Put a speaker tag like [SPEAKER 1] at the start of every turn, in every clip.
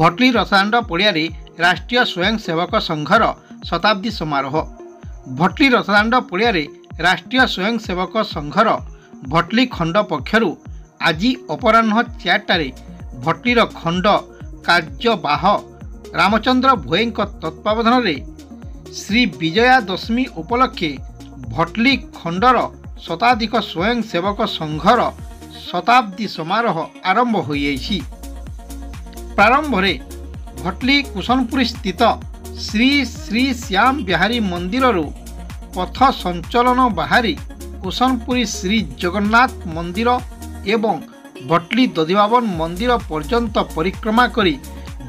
[SPEAKER 1] भटली रसादाण्ड पड़िया राष्ट्रीय स्वयंसेवक संघर शताब्दी समारोह। भटली रसादाण्ड पड़िया राष्ट्रीय स्वयंसेवक संघर भटली खंड पक्षर आज अपराह्न 4टारे भटलीर खंड कार्यवाह रामचंद्र भोई तत्वावधान में श्री विजया दशमी उपलक्षे भटली खंडर शताधिक स्वयंसेवक संघर शताब्दी समारोह आरंभ हो जाइछि। प्रारंभ रे भटली कुशनपुरी स्थित श्री श्री श्याम बिहारी मंदिर पथ संचलन बाहरी कुशनपुरी श्री जगन्नाथ मंदिर एवं भटली दधिबाबन मंदिर पर्यंत परिक्रमा करी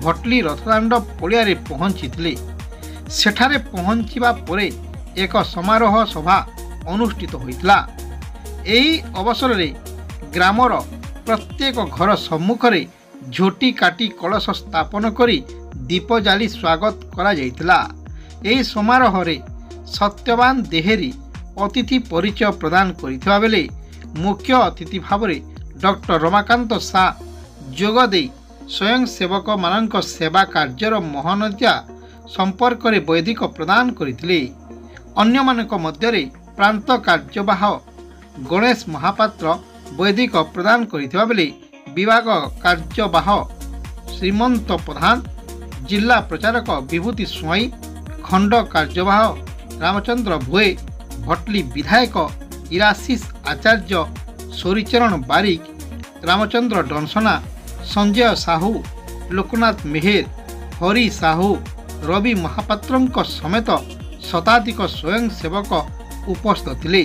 [SPEAKER 1] भटली रथदाण्ड पड़िया पहुंची। सेठारे पहुंचीबा परे एक समारोह सभा अनुष्ठित होइतला। एही अवसर रे ग्रामर प्रत्येक घर सम्मुख रे झोटी काटी कलश स्थापन करी दीप जाली स्वागत करा जाइतला। एही समारोह रे सत्यवान देहेरी अतिथि परिचय प्रदान करिथिबा बेले मुख्य अतिथि भाव में डॉक्टर रमाकांत शाह जोगदे स्वयंसेवक मानक सेवा कार्यर महानता संपर्क में वैदिक प्रदान करथिले। अन्य मानक मध्य प्रांत कार्यवाह गणेश महापात्र वैदिक प्रदान करथिबा बेले विभाग कार्यवाह श्रीमंत प्रधान जिला प्रचारक विभूति स्वाई खंड कार्यवाह रामचंद्र भोई भटली विधायक इराशीष आचार्य सोरीचरण बारिक रामचंद्र डनसना संजय साहू लोकनाथ मेहेर हरि साहू रवि महापात्र समेत शताधिक स्वयंसेवक उपस्थित थिले।